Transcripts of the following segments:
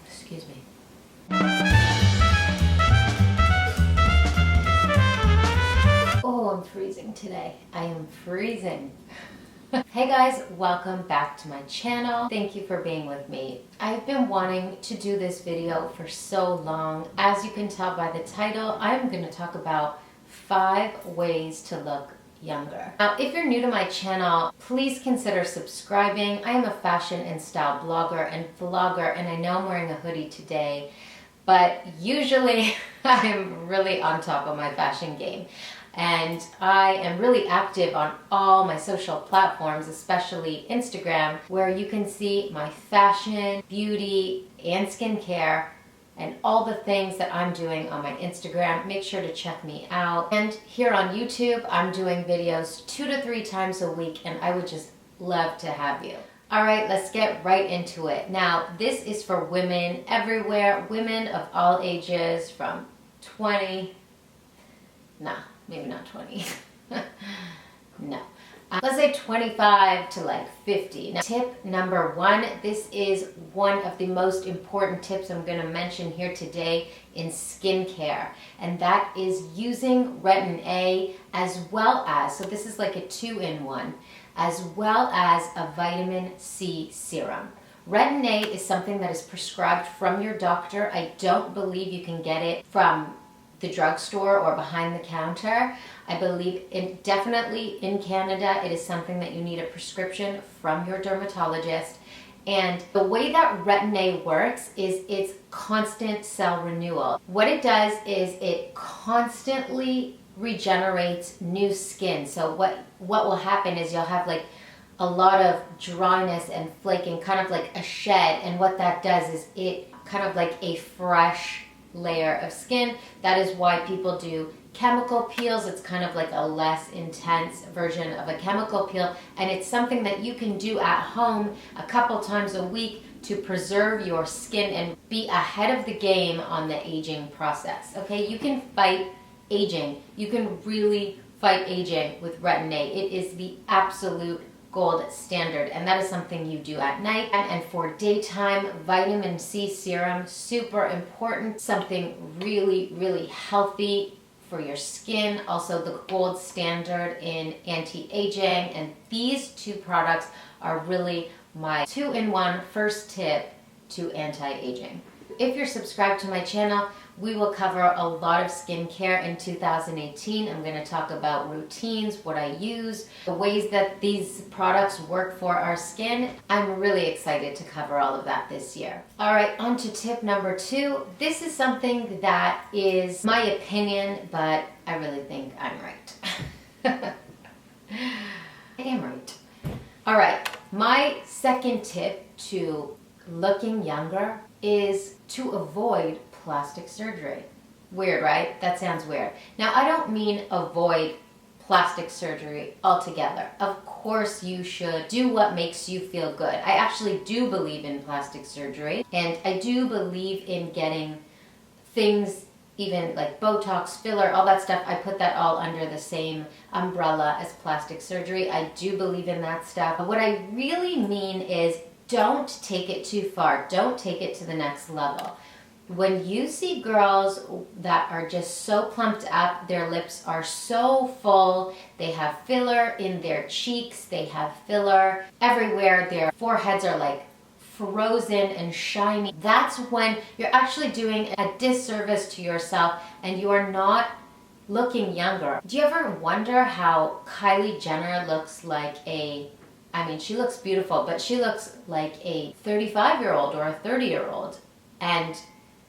Excuse me. Oh, I'm freezing today. I am freezing. Hey guys, welcome back to my channel. Thank you for being with me. I've been wanting to do this video for so long. As you can tell by the title, I'm going to talk about 5 ways to look younger. Now, if you're new to my channel, please consider subscribing. I am a fashion and style blogger and vlogger, and I know I'm wearing a hoodie today, but usually I'm really on top of my fashion game. And I am really active on all my social platforms, especially Instagram, where you can see my fashion, beauty, and skincare, and all the things that I'm doing on my Instagram. Make sure to check me out. And here on YouTube, I'm doing videos 2 to 3 times a week, and I would just love to have you. All right, let's get right into it. Now, this is for women everywhere, women of all ages, from 20, maybe not 20. No. Let's say 25 to like 50. Now, tip number 1, this is one of the most important tips I'm going to mention here today in skincare, and that is using Retin-A as well as, so this is like a 2-in-1, as well as a vitamin C serum. Retin-A is something that is prescribed from your doctor. I don't believe you can get it from the drugstore or behind the counter. I believe definitely in Canada, it is something that you need a prescription from your dermatologist. And the way that Retin-A works is it's constant cell renewal. What it does is it constantly regenerates new skin. So what will happen is you'll have like a lot of dryness and flaking, kind of like a shed. And what that does is it kind of like a fresh layer of skin. That is why people do chemical peels. It's kind of like a less intense version of a chemical peel, and it's something that you can do at home a couple times a week to preserve your skin and be ahead of the game on the aging process. Okay, you can fight aging. You can really fight aging with Retin-A. It is the absolute gold standard, and that is something you do at night. And for daytime, vitamin C serum, super important, something really healthy for your skin, also the gold standard in anti-aging. And these 2 products are really my 2-in-1 first tip to anti-aging. If you're subscribed to my channel, we will cover a lot of skincare in 2018. I'm going to talk about routines, what I use, the ways that these products work for our skin. I'm really excited to cover all of that this year. All right, on to tip number 2. This is something that is my opinion, but I really think I'm right. I am right. All right, my second tip to looking younger is to avoid plastic surgery. Weird, right? That sounds weird. Now, I don't mean avoid plastic surgery altogether. Of course, you should do what makes you feel good. I actually do believe in plastic surgery, and I do believe in getting things, even like Botox, filler, all that stuff. I put that all under the same umbrella as plastic surgery. I do believe in that stuff. But what I really mean is don't take it too far. Don't take it to the next level. When you see girls that are just so plumped up, their lips are so full, they have filler in their cheeks, they have filler everywhere, their foreheads are like frozen and shiny, that's when you're actually doing a disservice to yourself and you are not looking younger. Do you ever wonder how Kylie Jenner looks like she looks beautiful, but she looks like a 35-year-old or a 30-year-old, and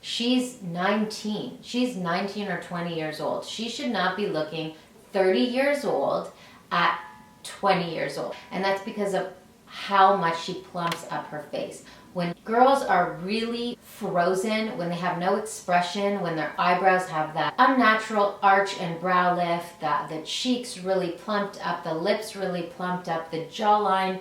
she's 19. She's 19 or 20 years old. She should not be looking 30 years old at 20 years old. And that's because of how much she plumps up her face. When girls are really frozen, when they have no expression, when their eyebrows have that unnatural arch and brow lift, the cheeks really plumped up, the lips really plumped up, the jawline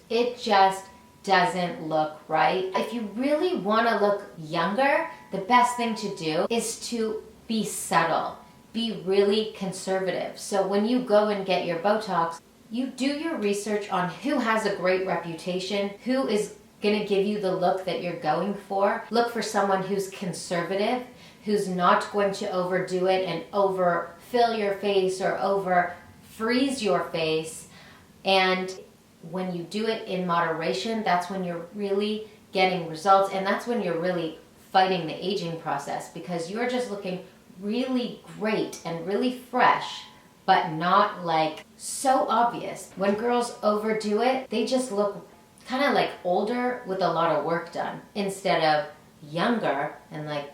it just doesn't look right. If you really want to look younger, the best thing to do is to be subtle, be really conservative. So when you go and get your Botox, you do your research on who has a great reputation, who is going to give you the look that you're going for. Look for someone who's conservative, who's not going to overdo it and overfill your face or over freeze your face. And when you do it in moderation, that's when you're really getting results, and that's when you're really fighting the aging process, because you're just looking really great and really fresh, but not like so obvious. When girls overdo it, they just look kind of like older with a lot of work done instead of younger and like,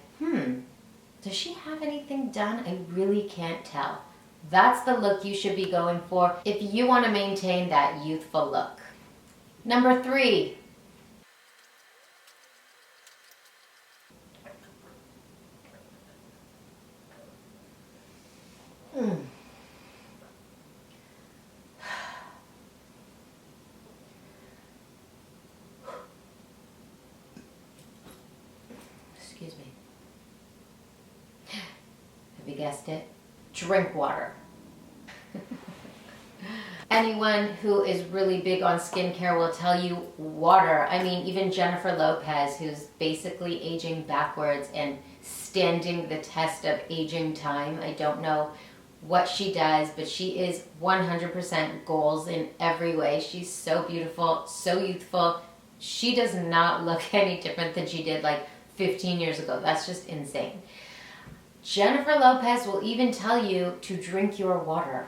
does she have anything done? I really can't tell. That's the look you should be going for if you want to maintain that youthful look. Number 3. Excuse me. Have you guessed it? Drink water. Anyone who is really big on skincare will tell you water. I mean, even Jennifer Lopez, who's basically aging backwards and standing the test of aging time. I don't know what she does, but she is 100% goals in every way. She's so beautiful, so youthful. She does not look any different than she did like 15 years ago. That's just insane. Jennifer Lopez will even tell you to drink your water.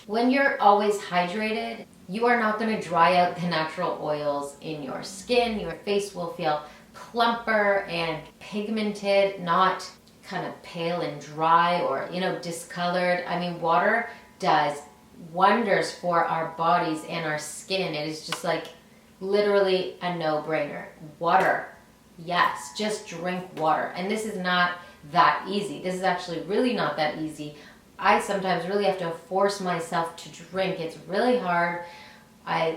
When you're always hydrated, you are not going to dry out the natural oils in your skin. Your face will feel plumper and pigmented, not kind of pale and dry or, discolored. I mean, water does wonders for our bodies and our skin. It is just like literally a no-brainer. Water. Yes, just drink water. And this is not that easy. This is actually really not that easy. I sometimes really have to force myself to drink. It's really hard.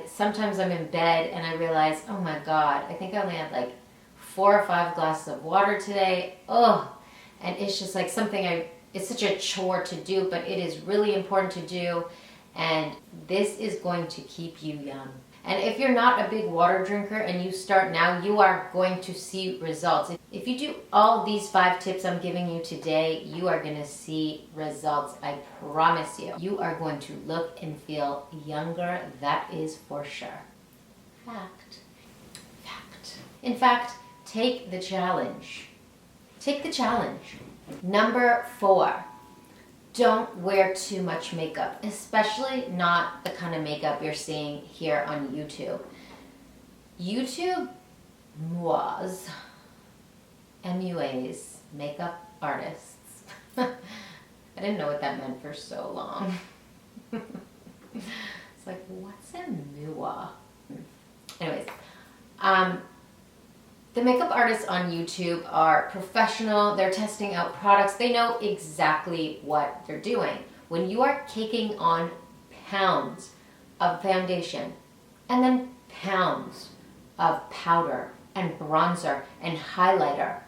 Sometimes I'm in bed and I realize, oh my God, I think I only had like 4 or 5 glasses of water today. Oh, and it's just like something it's such a chore to do, but it is really important to do. And this is going to keep you young. And if you're not a big water drinker and you start now, you are going to see results. If you do all these 5 tips I'm giving you today, you are going to see results. I promise you. You are going to look and feel younger. That is for sure. Fact. In fact, take the challenge. Take the challenge. Number 4. Don't wear too much makeup, especially not the kind of makeup you're seeing here on YouTube. YouTube MUAs, MUAs, makeup artists. I didn't know what that meant for so long. It's like, what's a MUA? Anyways, the makeup artists on YouTube are professional. They're testing out products. They know exactly what they're doing. When you are caking on pounds of foundation and then pounds of powder and bronzer and highlighter,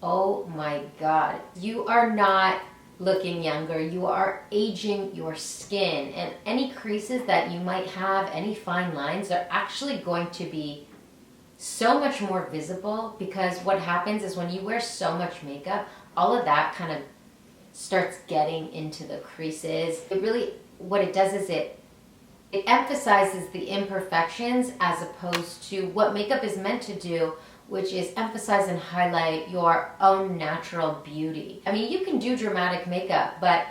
oh my God, you are not looking younger. You are aging your skin, and any creases that you might have, any fine lines, are actually going to be so much more visible, because what happens is when you wear so much makeup, all of that kind of starts getting into the creases. It really, what it does is it emphasizes the imperfections as opposed to what makeup is meant to do, which is emphasize and highlight your own natural beauty. I mean, you can do dramatic makeup, but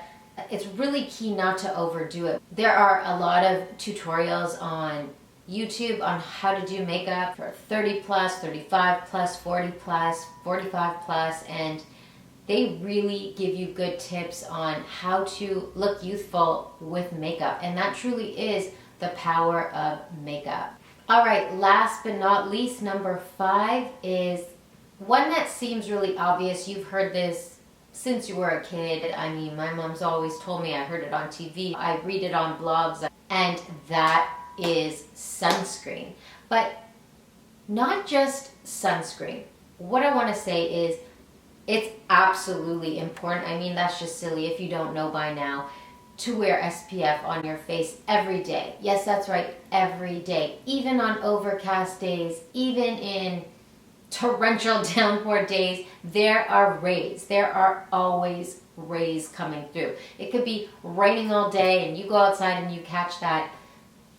it's really key not to overdo it. There are a lot of tutorials on YouTube on how to do makeup for 30 plus, 35 plus, 40 plus, 45 plus, and they really give you good tips on how to look youthful with makeup, and that truly is the power of makeup. All right, last but not least, number 5 is one that seems really obvious. You've heard this since you were a kid. I mean, my mom's always told me, I heard it on TV, I read it on blogs, and that is sunscreen. But not just sunscreen. What I want to say is it's absolutely important. I mean, that's just silly if you don't know by now. to wear SPF on your face every day. Yes, that's right, every day. Even on overcast days, even in torrential downpour days, there are rays. There are always rays coming through. It could be raining all day and you go outside and you catch that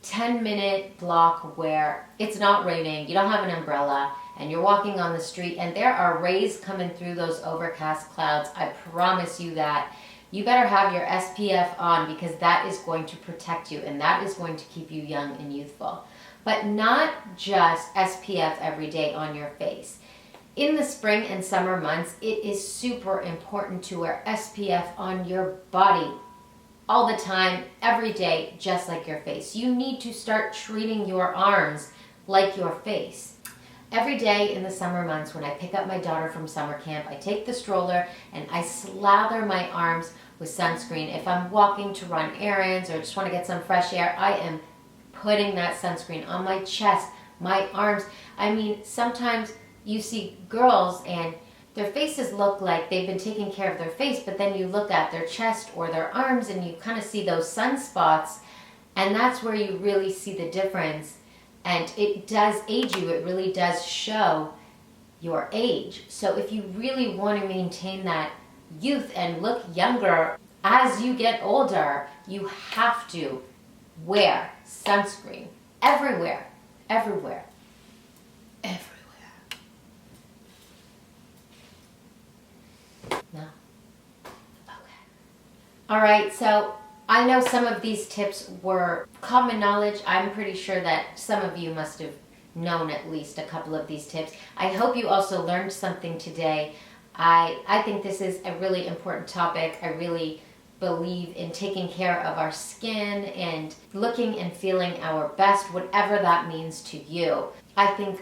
10-minute block where it's not raining, you don't have an umbrella, and you're walking on the street and there are rays coming through those overcast clouds. I promise you that. You better have your SPF on, because that is going to protect you and that is going to keep you young and youthful. But not just SPF every day on your face. In the spring and summer months, it is super important to wear SPF on your body all the time, every day, just like your face. You need to start treating your arms like your face. Every day in the summer months when I pick up my daughter from summer camp, I take the stroller and I slather my arms with sunscreen. If I'm walking to run errands or just want to get some fresh air, I am putting that sunscreen on my chest, my arms. I mean, sometimes you see girls and their faces look like they've been taking care of their face, but then you look at their chest or their arms and you kind of see those sunspots, and that's where you really see the difference. And it does age you. It really does show your age. So if you really want to maintain that youth and look younger as you get older, you have to wear sunscreen everywhere, everywhere, everywhere. No? Okay. All right, so I know some of these tips were common knowledge. I'm pretty sure that some of you must have known at least a couple of these tips. I hope you also learned something today. I think this is a really important topic. I really believe in taking care of our skin and looking and feeling our best, whatever that means to you. I think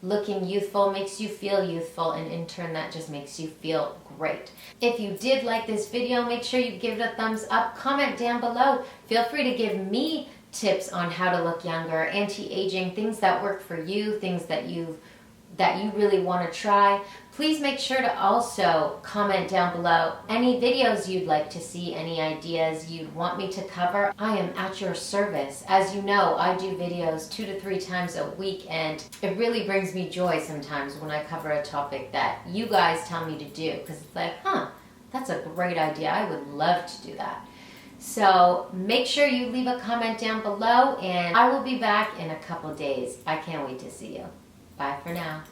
looking youthful makes you feel youthful, and in turn that just makes you feel great. If you did like this video, make sure you give it a thumbs up, comment down below. Feel free to give me tips on how to look younger, anti-aging, things that work for you, things that you really want to try. Please make sure to also comment down below any videos you'd like to see, any ideas you'd want me to cover. I am at your service. As you know, I do videos 2 to 3 times a week, and it really brings me joy sometimes when I cover a topic that you guys tell me to do, because it's like, that's a great idea. I would love to do that. So make sure you leave a comment down below, and I will be back in a couple days. I can't wait to see you. Bye for now.